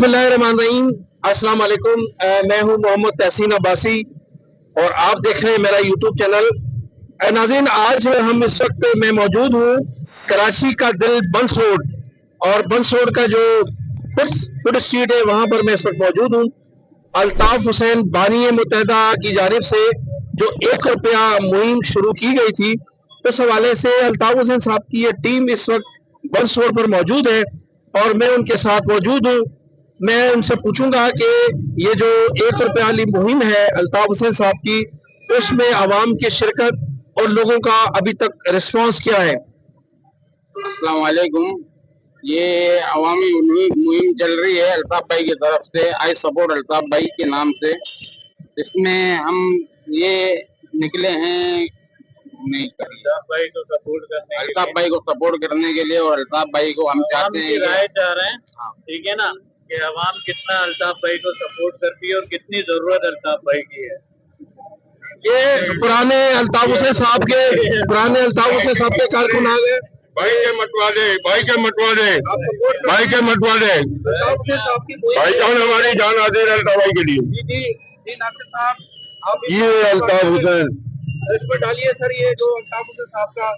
बिस्मिल्लाहिर्रहमानिर्रहीम। अस्सलाम वालेकुम। मैं हूं मोहम्मद तहसीन अब्बासी और आप देख रहे हैं मेरा यूट्यूब चैनल। नाज़रीन, आज हम इस वक्त मैं मौजूद हूं कराची का दिल बंस रोड, और बंस रोड का जो फुट स्ट्रीट है वहां पर मैं इस वक्त मौजूद हूं। अल्ताफ हुसैन बानी मुत्तहिदा की जानिब से जो 1 रुपया मुहिम शुरू की गई थी, उस हवाले से अल्ताफ हुसैन साहब की ये टीम इस वक्त बंस रोड पर मौजूद है और मैं उनके साथ मौजूद हूँ। मैं उनसे पूछूंगा कि ये जो 1 रुपया वाली मुहिम है अल्ताफ हुसैन साहब की, उसमें आवाम की शिरकत और लोगों का अभी तक रिस्पांस क्या है। अस्सलाम वालेकुम। ये अवामी मुहिम चल रही है अल्ताफ भाई की तरफ से, आई सपोर्ट अल्ताफ भाई के नाम से। इसमें हम ये निकले हैं अल्ताफ भाई को सपोर्ट करने के लिए, और अल्ताफ भाई को हम चाहते हैं राय चाह रहे हैं। ठीक है ना, कि अवाम कितना अल्ताफ भाई को सपोर्ट करती है और कितनी जरूरत अल्ताफ भाई की है। ये पुराने अल्ताफ हुसैन साहब के कारकुन आ गए। भाई के मतवा दे, भाई के मतवा दे, भाई के मतवा दे, भाई जान हमारी जान हाजिर है अल्ताफ भाई के लिए। ये अल्ताफ हुसैन इसमें डालिए सर, ये जो अल्ताफ हुसैन साहब का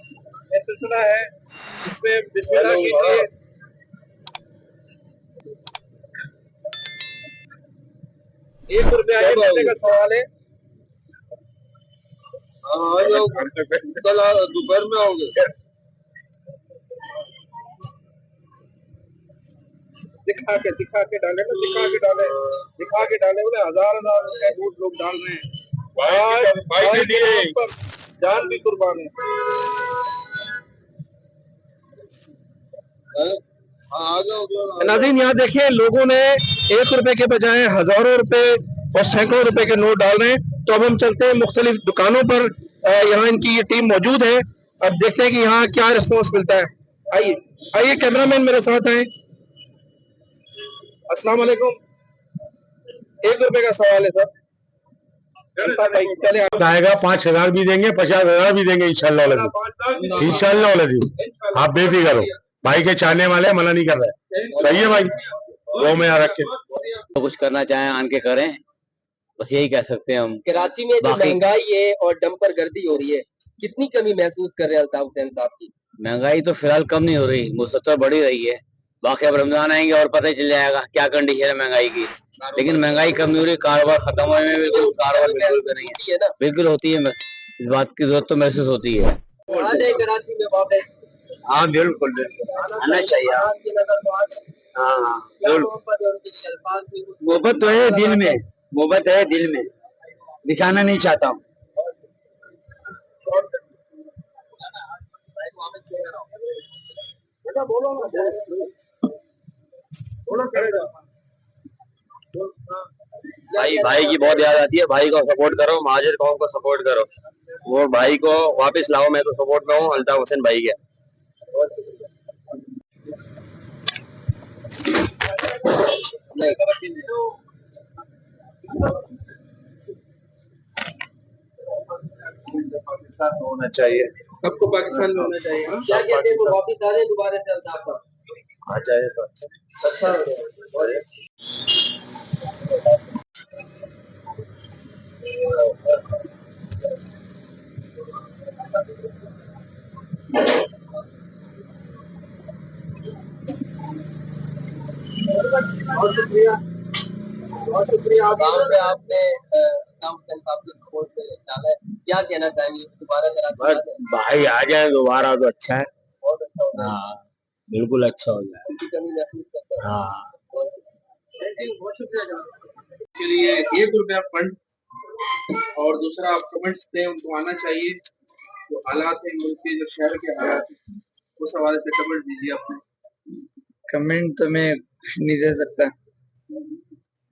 सिलसिला है इसमें बिस्मिल्लाह कीजिए। ₹1 देने का सवाल है। कल दोपहर में आओगे? दिखा के डाले ना, दिखा के डाले बोले हजार रुपए नोट लोग डाल रहे हैं। भाई के लिए जान भी कुर्बान है। नाज़रीन, यहाँ देखिए लोगों ने 1 रुपए के बजाय हजारों रुपए और सैकड़ों रुपए के नोट डाल रहे हैं। तो अब हम चलते हैं मुख्तलिफ दुकानों पर, यहाँ इनकी ये टीम मौजूद है। अब देखते हैं कि यहाँ क्या रिस्पॉन्स मिलता है। आइए कैमरामैन मेरे साथ हैं। अस्सलाम वालेकुम। 1 रुपए का सवाल है सर। आएगा 5,000 भी देंगे, 50,000 भी देंगे इंशाल्लाह। आप बेफिक्र हो, भाई के चाहने वाले मना नहीं कर रहे। सही है भाई, वो में यहाँ रख के तो कुछ करना चाहें आन के करें, बस यही कह सकते हैं हम। कराची में जो महंगाई है और डंपर गर्दी हो रही है, कितनी कमी महसूस कर रहे हैं अल्ताफ हुसैन साहब की? महंगाई तो फिलहाल कम नहीं हो रही, मुसलसल बढ़ी रही है। बाकी अब रमजान आएंगे और पता ही चल जाएगा क्या कंडीशन है महंगाई की। लेकिन महंगाई कम नहीं हो रही, कारोबार खत्म होने में बिल्कुल कारोबार बिल्कुल भी नहीं है ना। बिल्कुल होती है, इस बात की जरूरत तो महसूस होती है। कराची में वापस हाँ बिल्कुल आना चाहिए। हाँ मोहब्बत तो है दिल में, मोहब्बत है दिल में, दिखाना नहीं चाहता हूँ। भाई की बहुत याद आती है। भाई को सपोर्ट करो, महाजिर कौम को सपोर्ट करो, वो भाई को वापस लाओ। मैं तो सपोर्ट में हूँ अल्ताफ हुसैन भाई के। पाकिस्तान में होना चाहिए, सबको पाकिस्तान में होना चाहिए। क्या कहते हैं, वो वापिस आ जाए दोबारा से अल्ताफ पर? आ जाए तो अच्छा। बहुत शुक्रिया आपने अल्ताफ हुसैन साहब के सपोर्ट में डाला है। क्या कहना चाहेंगे दोबारा? भाई आ जाए दोबारा तो अच्छा है। बहुत अच्छा होगा। हाँ बिल्कुल अच्छा हो जाए। उनकी कमी महसूस करते हैं। हाँ बहुत शुक्रिया के लिए 1 रुपया फंड, और दूसरा आप कमेंट्स थे उनको आना चाहिए। जो हालात है मुल्क के, जो शहर के हालात है, उस हवाले से कमेंट दीजिए अपने। कमेंट तो मैं नहीं दे सकता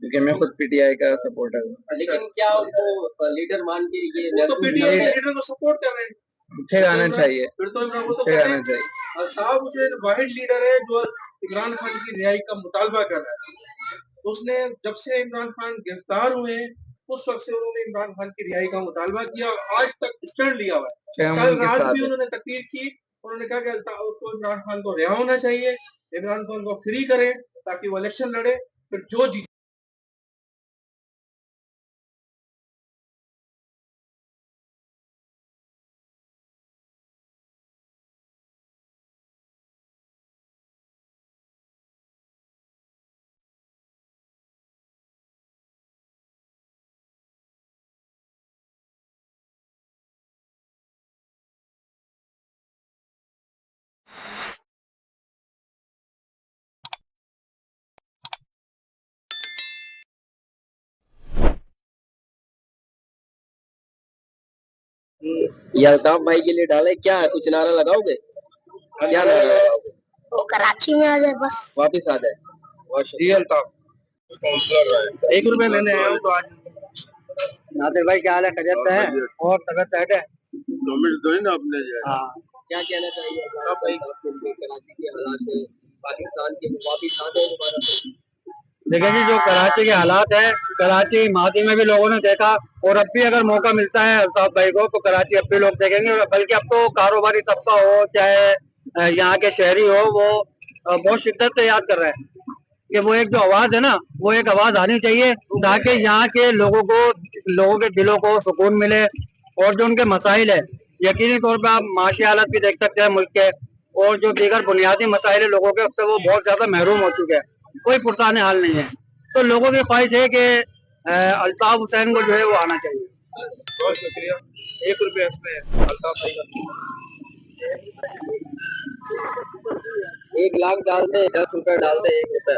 क्योंकि मैं खुद पीटीआई का सपोर्टर हूँ। लेकिन क्या उनको लीडर मान के ये तो पीटीआई के लीडर को सपोर्ट कर रहे हैं, फिर आना चाहिए, फिर तो इमरान को फिर आना चाहिए। अल्ताफ हुसैन वाहिद लीडर है जो इमरान खान की रिहाई का मुतालबा कर रहा है। उसने जब से इमरान खान गिरफ्तार हुए उस वक्त से उन्होंने इमरान खान की रिहाई का मुतालबा किया और आज तक स्टैंड लिया हुआ है। कल रात भी उन्होंने तकरीर की, उन्होंने कहा कि इमरान खान को रिहा होना चाहिए, इमरान खान को फ्री करें ताकि वो इलेक्शन लड़े। फिर जो जीत ये अल्ताफ भाई के लिए डाले, क्या है कुछ नारा लगाओगे? क्या नारा लगाओगे? वो कराची में आ जाए बस। वापिस आ जाए। बहुत शुक्रिया। एक रुपए लेने आया हूँ तो आज नासिर भाई क्या हाल है? खैरियत है और तबीयत सेट है? हाँ, क्या कहना चाहिए अल्ताफ भाई आपके लिए? कराची के हालात है, पाकिस्तान के वापिस आ जाए दोबारा से। देखिए जी, जो कराची के हालात है, कराची माजी में भी लोगों ने देखा और अब भी अगर मौका मिलता है अल्ताफ भाई को तो कराची अब भी लोग देखेंगे। बल्कि अब तो कारोबारी तबका हो चाहे यहाँ के शहरी हो, वो बहुत शिद्दत से याद कर रहे हैं कि वो एक जो आवाज है ना, वो एक आवाज आनी चाहिए ताकि यहाँ के लोगों के दिलों को सुकून मिले। और जो उनके मसाइल है, यकीनी तौर पर आप माशी हालत भी देख सकते हैं मुल्क के, और जो दीगर बुनियादी मसाइल है लोगों के, उससे वो बहुत ज्यादा महरूम हो चुके हैं, कोई पुरसाने हाल नहीं है। तो लोगों की ख्वाहिश है कि अल्ताफ हुसैन को जो है वो आना चाहिए। बहुत शुक्रिया। 1 रुपया इसमें अल्ताफ भाई का। 1 लाख डाल दे, 10 रुपए डाल दे, 1 रुपए।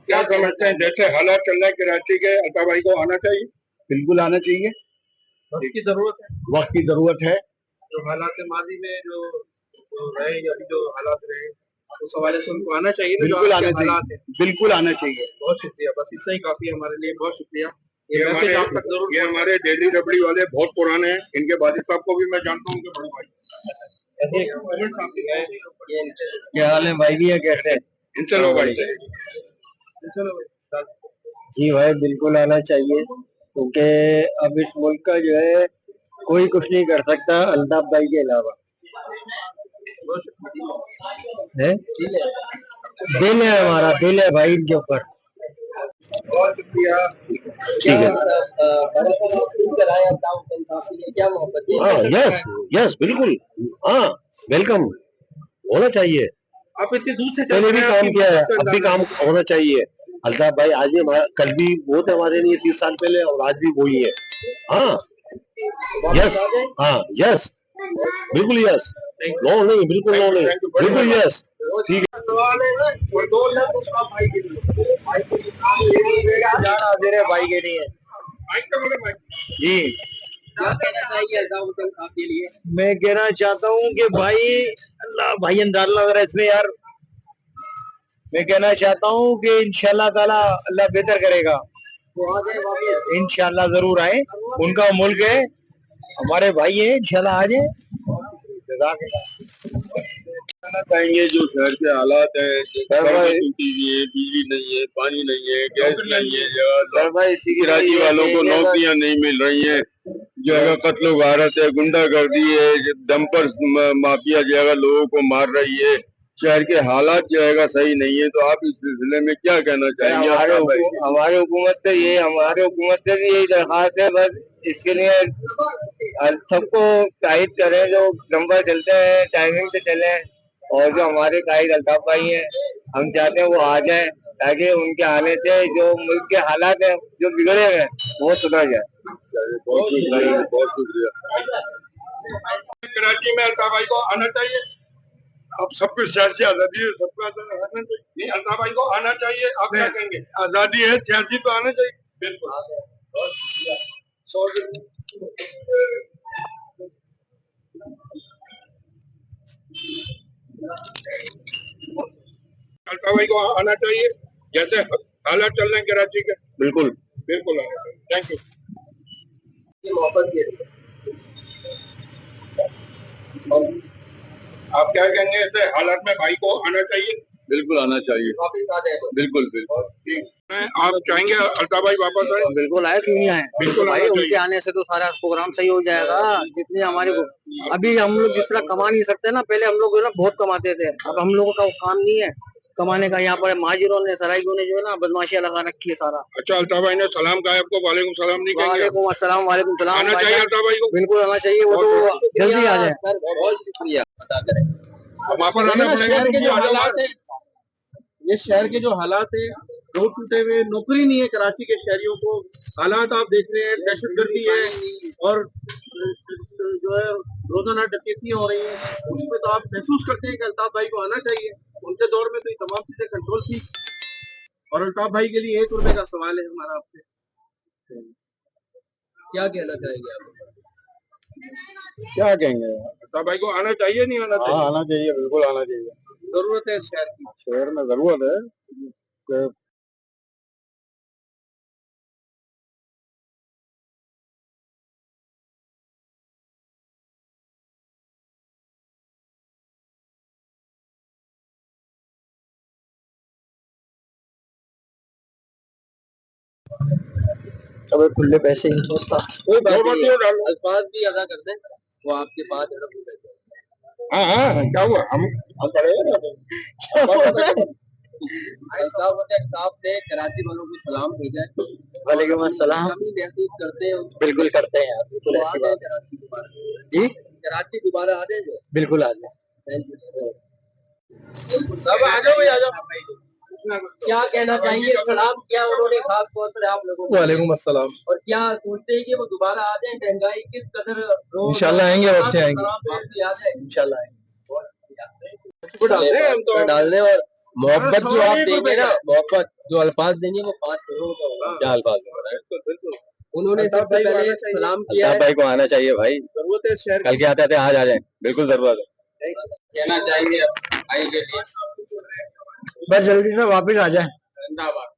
क्या समझते हैं, जैसे हालात चल रहे हैं कराची के, अल्ताफ भाई को आना चाहिए? बिल्कुल आना चाहिए, वक्त की जरूरत है। वक्त की जरूरत है। जो हालात माजी में जो रहे, अभी जो हालात रहे, उस हवाले से उनको आना चाहिए ना, जो बिल्कुल आज के आना हालात चाहिए, है। बिल्कुल आना चाहिए। बहुत शुक्रिया, बस इतना ही काफी है हमारे लिए। बहुत शुक्रिया। ये हमारे डेली रबड़ी वाले बहुत पुराने हैं, इनके वालिद साहब को भी मैं जानता हूँ, उनके बड़े भाई। क्या हाल है भाई? भी है कैसे? इनसे लोग भाई जी भाई, बिल्कुल आना चाहिए, क्योंकि अब इस मुल्क का जो है कोई कुछ नहीं कर सकता अल्ताफ भाई के अलावा। है दिल है, हमारा दिल है भाई इनके ऊपर। बहुत शुक्रिया। क्या कराया अल्ताफ हुसैन साहब के लिए? क्या मोहब्बत है? हाँ, यस यस, बिल्कुल, हाँ, वेलकम होना चाहिए। आप इतनी दूर से पहले भी काम किया है, अब भी काम होना चाहिए। अल्ताफ भाई आज भी कल भी वो थे हमारे लिए 30 साल पहले, और आज भी वही है। हाँ, यस, हाँ, यस, बिल्कुल यस, नो नहीं, बिल्कुल नो नहीं, बिल्कुल यस, ठीक है। और 2 लाख उसका भाई के लिए, भाई के लिए जी। क्या कहना चाहिए अल्ताफ हुसैन साहब के लिए? मैं कहना चाहता हूँ कि भाई, अल्लाह भाई अंदाज लग रहा है इसमें यार। मैं कहना चाहता हूँ कि इंशाल्लाह ताला अल्लाह बेहतर करेगा, वो आ जाए वापिस। इंशाल्लाह जरूर आए। उनका मुल्क है, हमारे भाई है, इंशाल्लाह आ जाए। चाहिए जो शहर के हालात है, बिजली नहीं है, पानी नहीं है, गैस नहीं है, कराची वालों को नौकरियां नहीं मिल रही हैं, जो है कत्ल गारत है, गुंडागर्दी है, डंपर माफिया जो है लोगों को मार रही है। शहर के हालात जो है सही नहीं है। तो आप इस सिलसिले में क्या कहना चाहेंगे? हमारे हुकूमत से भी यही दरखास्त है, बस इसके लिए सबको गाइड करें, जो डंपर चलते हैं टाइमिंग से चले। और जो हमारे कायद अल्ताफ भाई हैं, हम चाहते हैं वो आ जाए, ताकि उनके आने से जो मुल्क के हालात हैं जो बिगड़े हैं वो सुधर जाए। बहुत शुक्रिया, बहुत शुक्रिया। कराची में अल्ताफ भाई को आना चाहिए। अब सब कुछ सियासी आजादी है, सबको आना चाहिए। अल्ताफ भाई को आना चाहिए। आप क्या कहेंगे? आजादी है, सियासी तो आना चाहिए। बिल्कुल। अल्ताफ भाई को आना चाहिए, जैसे हालात चल रहे हैं कराची के। बिल्कुल बिल्कुल आना चाहिए। Thank you. मोहब्बत के आप क्या कहेंगे? ऐसे हालात में भाई को आना चाहिए? बिल्कुल आना चाहिए। वापिस आ जाए। बिल्कुल बिल्कुल। आप चाहेंगे अल्ताफ भाई वापस आए? बिल्कुल आए, क्यों नहीं आए? बिल्कुल भाई उनके आने से तो सारा प्रोग्राम सही हो जाएगा। जितने हमारे को अभी हम लोग जिस तरह कमा नहीं सकते ना, पहले हम लोग बहुत कमाते थे। अब हम लोगों का वो काम नहीं है कमाने का। यहाँ पर महाजिरों ने, सराइयों ने जो है ना बदमाशियां लगा रखी है सारा। अच्छा, अल्ताफ भाई ने सलाम कहा आपको? वालेकुम सलाम नहीं कहेंगे? वालेकुम अस्सलाम, वालेकुम सलाम। आना चाहिए अल्ताफ भाई को? बिल्कुल आना चाहिए, वो तो जल्दी आ जाए। बहुत शुक्रिया बता करें। वहाँ पर आना पड़ेगा। शहर के जो हालात है, ये शहर के जो हालात है, रोड टूटे हुए, नौकरी नहीं है कराची के शहरियों को। हालात आप देख रहे हैं, दहशतगर्दी है और जो है रोजाना डकैतियां हो रही हैं। उसमें तो आप महसूस करते हैं कि अल्ताफ भाई को आना चाहिए। उनके दौर में तो ये तमाम चीजें कंट्रोल थी। और अल्ताफ भाई के लिए 1 रुपए का सवाल है हमारा आपसे। क्या कहना चाहेंगे आप? क्या कहेंगे? अल्ताफ भाई को आना चाहिए नहीं आना चाहिए? आना चाहिए, बिल्कुल आना चाहिए। जरूरत है इस शहर की। शहर में जरूरत है। सब खुले पैसे ही कोई बात नहीं है, अल्फाज भी अदा कर दें, वो आपके 5 अरब रुपए। हाँ हाँ, क्या हुआ? हम पढ़ेगा साहब ने कराची वालों को सलाम भेजा है। वालेकुम अस्सलाम। कमी महसूस करते हैं? बिल्कुल करते हैं, बिल्कुल तो आ ऐसी जाए बात। कराची दोबारा। जी कराची दोबारा आ जाएंगे। बिल्कुल आ जाए। Thank you. अब आ जाओ भाई, आ जाओ। क्या कहना चाहेंगे? सलाम किया उन्होंने खास तौर पर आप लोगों को। वालेकुम अस्सलाम। और क्या सोचते हैं कि वो दोबारा आ जाए? महंगाई किस कदर इंशाल्लाह आएंगे, वापसी आएंगे। वापसी आ जाए इंशाल्लाह आएंगे। डाल दें और मोहब्बत जो आप देंगे ना, मोहब्बत जो अल्फाज देंगे वो 5 करोड़ का होगा। क्या अल्फाज? बिल्कुल। उन्होंने सबसे पहले सलाम किया है। भाई को आना चाहिए भाई, जरूरत है शहर कल के आते आते आज आ जाए, बिल्कुल जरूरत है। कहना चाहेंगे भाई के लिए? बस जल्दी से वापस आ जाए। जिंदाबाद।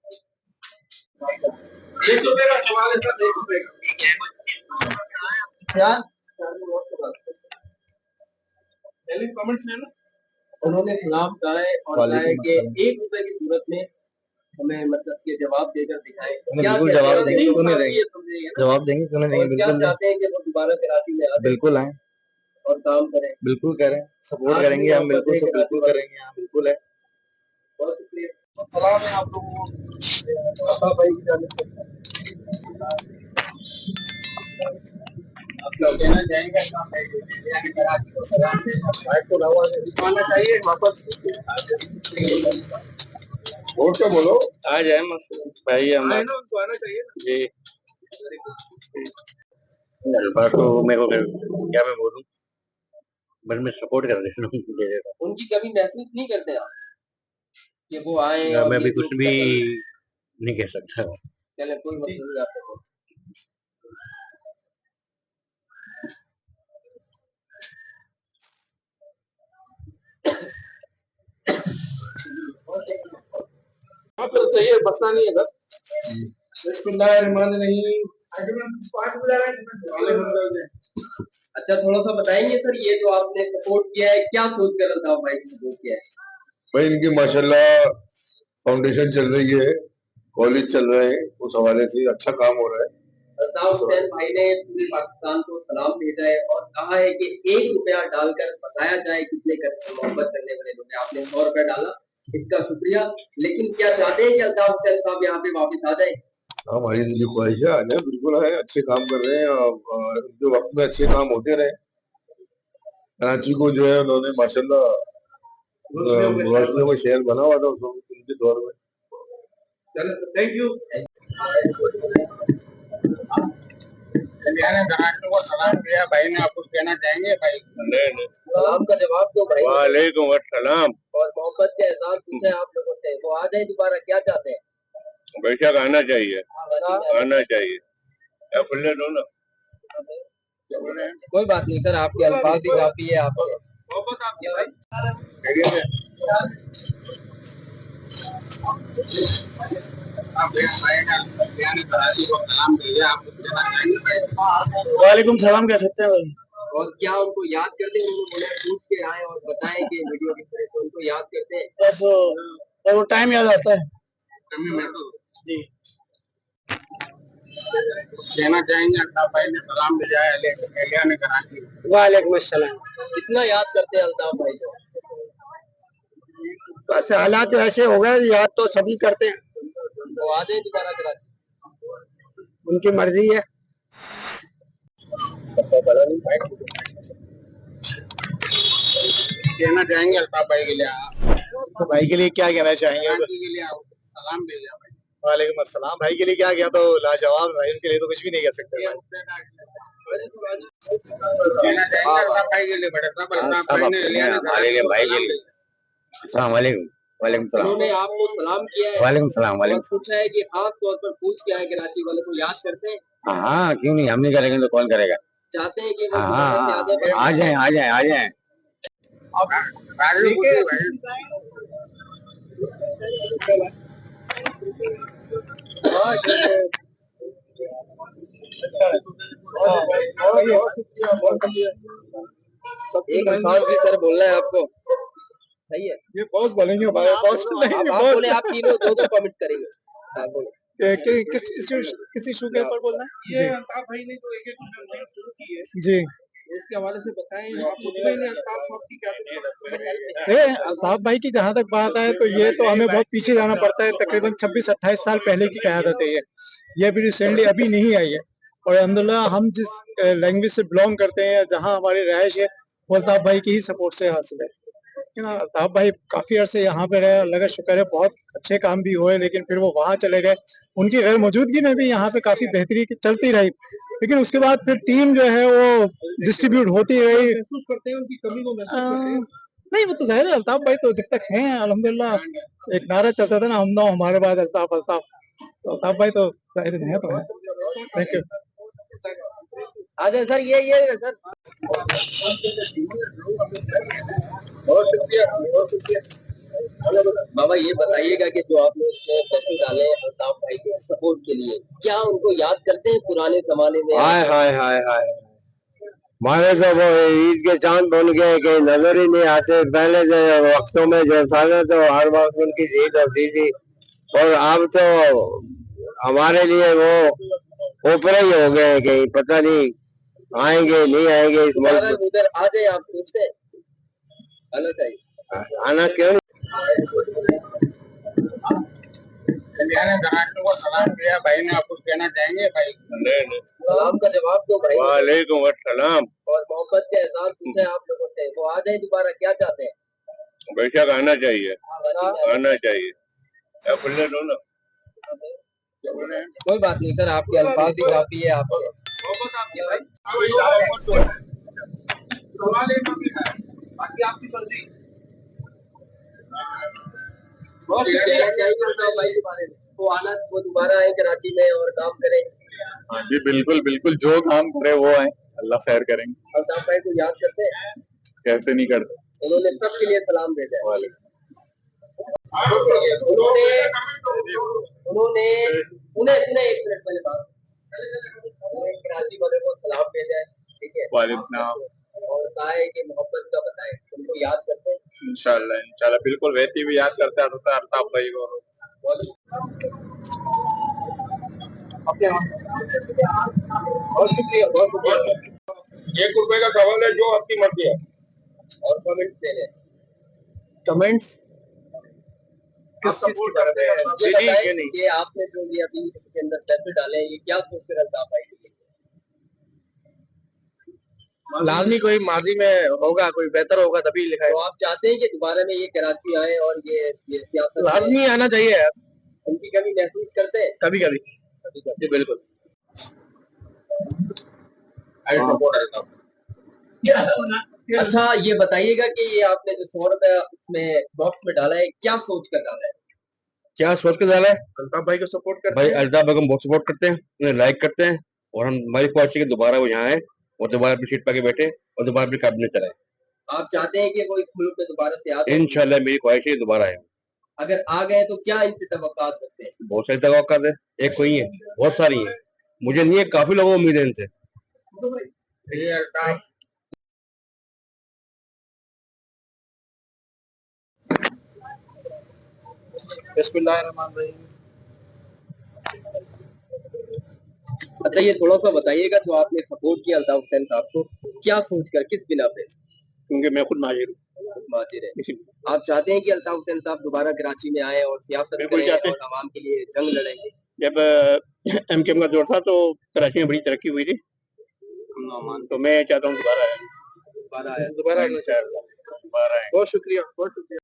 1 रुपए का सवाल है सर, 1 रुपए का। क्या कमेंट्स लेना। उन्होंने सलाम कहा है और कहा है कि 1 रुपए की सूरत में हमें मतलब के जवाब देकर दिखाएं। क्या बिल्कुल कहते जवाब हैं? देंगे, क्यों नहीं देंगे? समझिए जवाब देंगे, क्यों नहीं और देंगे? क्या बिल्कुल चाहते हैं कि वो दोबारा कराची में आए बिल्कुल आए, और काम करें। बिल्कुल करें, सपोर्ट करेंगे हम, बिल्कुल सब बिल्कुल करेंगे। हाँ बिल्कुल है। बहुत शुक्रिया। सलाम है आप लोगों को अल्ताफ भाई की जानिब से। आप लोग कहना चाहेंगे कराची को सलाम देना आना चाहिए वापस। और क्या बोलो? आ जाए मस्त भाई हम। आए ना, उनको आना चाहिए ना। जी बात तो मेरे को क्या मैं बोलूं, बस मैं सपोर्ट कर रहा हूँ। उनकी कभी महसूस नहीं करते आप कि वो आए? और मैं ये भी जो कुछ भी नहीं कह सकता। चले कोई मसला नहीं आपको। हाँ तो चाहिए, बसना नहीं है सर। बिस्मिल्लाहिर्रहमानिर्रहीम। अच्छा थोड़ा सा बताएंगे सर, ये जो आपने सपोर्ट किया है क्या सोच कर अल्ताफ भाई को सपोर्ट किया है? भाई इनकी माशाल्लाह फाउंडेशन चल रही है, कॉलेज चल रहे हैं, उस हवाले से अच्छा काम हो रहा है। अल्ताफ हुसैन भाई ने पूरे पाकिस्तान को सलाम भेजा है और कहा है कि 1 रुपया डालकर बताया जाए कितने मोहब्बत करने वाले लोग हैं। आपने 100 रुपया डाला, इसका शुक्रिया। लेकिन क्या चाहते हैं कि अल्ताफ हुसैन साहब यहाँ पे वापस आ जाए? हमारी दिली ख्वाहिश है, आ जाए, बिल्कुल है, अच्छे काम कर रहे हैं और जो वक्त में अच्छे काम होते रहे। कराची को जो है उन्होंने माशाल्लाह रोशनियों का शहर बना हुआ था उनके दौर में। Thank you. कल्याण कराची को सलाम किया भाई ने, आप कुछ कहना चाहेंगे भाई? नहीं। सलाम का जवाब दो भाई वालेकुम अस्सलाम। और मोहब्बत के एहसास पूछे आप लोगों से, वो आ जाए दोबारा, क्या चाहते हैं? बेशक आना चाहिए, आना चाहिए। खुले दो ना। कोई बात नहीं सर, आपके अल्फाज भी काफी है आपके। मोहब्बत आपकी भाई। कल्याण कराची को सलाम किया, आप कुछ कहना चाहेंगे भाई? वालेकुम सलाम कह सकते हैं भाई। और क्या उनको याद करते हैं? उन्होंने बोला पूछ के आए और बताएं कि वीडियो किस तरह से, उनको याद करते हैं? बस वो टाइम याद आता है जी। कहना चाहेंगे अल्ताफ भाई ने सलाम भेजा है कल्याण कराची को? वालेकुम अस्सलाम। कितना याद करते हैं अल्ताफ भाई को? बस हालात ऐसे हो गए, याद तो सभी करते हैं, वो आ जाए दोबारा कराची। उनकी मर्जी है। कहना चाहेंगे अल्ताफ भाई के लिए? तो भाई के लिए क्या कहना चाहेंगे? कराची के लिए आप सलाम भेजा भाई। वालेकुम अस्सलाम। भाई के लिए क्या कहना, तो लाजवाब भाई, उनके लिए तो कुछ भी नहीं कह सकते। कहना चाहेंगे अल्ताफ भाई के लिए? बड़े साहब अल्ताफ भाई ने भाई के लिए अस्सलाम वालेकुम। वालेकुम सलाम। उन्होंने आपको सलाम किया है वालेकुम सलाम। और पूछा है कि खास तौर पर पूछ के आए कराची वाले को, याद करते हैं? हाँ, क्यों नहीं, हम नहीं करेंगे तो कौन करेगा। चाहते हैं कि वो दोबारा से आ जाए? आ जाए, आ जाए, आ जाए। एक अल्फाज भी सर बोलना है आपको? सही है, ये बॉस बोलेंगे भाई, बॉस आप बोले, आप तीनों दो कमेंट करेंगे। आप बोले किस इशू के ऊपर बोलना है? ये अल्ताफ भाई ने जो एक शुरू की है जी, उसके हवाले से बताएं। आप मुतमईन हैं अल्ताफ साहब की क्या? अल्ताफ भाई की जहाँ तक बात है तो ये तो हमें बहुत पीछे जाना पड़ता है, तकरीबन 26-28 साल पहले की क़यादत है ये अभी रिसेंटली अभी नहीं आई है। और अल्हम्दुलिल्लाह हम जिस लैंग्वेज से बिलोंग करते हैं, जहाँ हमारी रहायश है, वो अल्ताफ भाई की ही सपोर्ट से हासिल है। अल्ताफ भाई काफी अर्से यहाँ पे रहे, अल्लाह का शुक्र है, बहुत अच्छे काम भी हुए, लेकिन फिर वो वहाँ चले गए। उनकी गैर मौजूदगी में भी यहाँ पे काफी बेहतरी चलती रही, लेकिन उसके बाद फिर टीम जो है वो डिस्ट्रीब्यूट होती रही। महसूस करते हैं उनकी कमी को? महसूस करते हैं? नहीं, वो तो जाहिर है, अल्ताफ भाई तो जब तक हैं अल्हम्दुलिल्लाह, एक नारा चलता था ना, हम ना हमारे बाद अल्ताफ अल्ताफ, तो अल्ताफ भाई तो जाहिर है तो है। Thank you. आ जाए सर, ये सर। बहुत शुक्रिया, बहुत शुक्रिया। बाबा ये बताइएगा कि जो आपने इसमें पैसे डाले अल्ताफ भाई के सपोर्ट के लिए, क्या उनको याद करते हैं पुराने जमाने में? हाय हाय हाय हाय, हमारे तो वो ईद के चांद बन गए कि नजर ही नहीं आते। पहले के वक्तों में जो था ना, तो हर वक्त उनकी जीत होती थी, और अब तो हमारे लिए वो ऊपर ही हो गए कि पता नहीं आएंगे नहीं आएंगे इस मुल्क में। उधर आ जाए, आप पूछते हैं आना चाहिए। आना क्यों नहीं? कल्याण कराची को सलाम किया भाई ने, आप कुछ कहना चाहेंगे भाई? नहीं। सलाम का जवाब दो भाई वालेकुम अस्सलाम। और मोहब्बत के एहसास पूछे आप लोगों से, वो आ जाए दोबारा, क्या चाहते हैं? बेशक आना चाहिए, आना चाहिए। खुले दो ना। कोई बात नहीं सर, आपके अल्फाज भी काफी है आपके। मोहब्बत आपकी भाई। सवाल एक ही है, बाकी आपकी मर्जी। बहुत शुक्रिया भाई के बारे में। वो आना, वो दोबारा आए कराची में और काम करें। हाँ जी, बिल्कुल बिल्कुल, जो काम करे वो आए, अल्लाह खैर करेंगे। अल्ताफ भाई को याद करते हैं? कैसे नहीं करते। उन्होंने सबके लिए सलाम भेजा है। उन्होंने सुने एक मिनट पहले बात, कराची वाले को सलाम भेजा है, ठीक है, और कहा है कि मोहब्बत का बताएं, उनको याद करते हैं? इंशाल्लाह इंशाल्लाह, बिल्कुल वैसे भी याद करते हैं अल्ताफ भाई को। आपके यहाँ बहुत शुक्रिया, बहुत शुक्रिया। 1 रुपए का सवाल है, जो आपकी मर्जी है। और कमेंट दे रहे हैं। कमेंट्स किस सपोर्ट करते हैं? ये बताएं कि आपने जो ये अभी इसके अंदर पैसे डाले हैं, ये क्या सोच कर अल्ताफ भाई के लिए? लाजमी कोई माजी में होगा, कोई बेहतर होगा तभी लिखा तो आप चाहते हैं कि दोबारा में ये कराची आए और ये सियासत में लाजमी आना चाहिए यार, उनकी कमी महसूस करते हैं? कभी कभी। कभी कभी। बिल्कुल। I support Altaf. अच्छा ये बताइएगा कि ये आपने जो 100 रुपया इसमें बॉक्स में डाला है, क्या सोच कर डाला है? क्या सोच के डाला है? अल्ताफ भाई को सपोर्ट करते हैं। भाई अल्ताफ भाई को हम बहुत सपोर्ट करते हैं, उन्हें लाइक करते हैं, और हम हमारी ख्वाहिश है कि दोबारा वो यहाँ आए और दोबारा अपनी सीट पे आके बैठे और दोबारा अपनी कैबिनेट चलाए। आप चाहते हैं कि वो इस मुल्क में दोबारा से आ जाए? इंशाल्लाह मेरी ख्वाहिश है कि दोबारा आए। अगर आ गए तो क्या इनसे तवक्कात रखते हैं? बहुत सारी तवक्कुत है, एक कोई है, बहुत सारी है। मुझे नहीं है, काफी लोगों को उम्मीद है इनसे। ये अल्ताफ अच्छा ये थोड़ा सा बताइएगा, जो आपने सपोर्ट किया अल्ताफ हुसैन साहब को, क्या सोचकर, किस बिना पे? क्योंकि मैं खुद माहिर हूँ। माजिर है। आप चाहते हैं कि अल्ताफ हुसैन साहब दोबारा कराची में आए और सियासत बिल्कुल करें चाहते और आवाम के लिए जंग लड़ेंगे? जब एमकेएम का दौर था तो कराची में बड़ी तरक्की हुई थी, तो मैं चाहता हूँ दोबारा आए। दोबारा आए। दोबारा आए। बहुत शुक्रिया, बहुत शुक्रिया।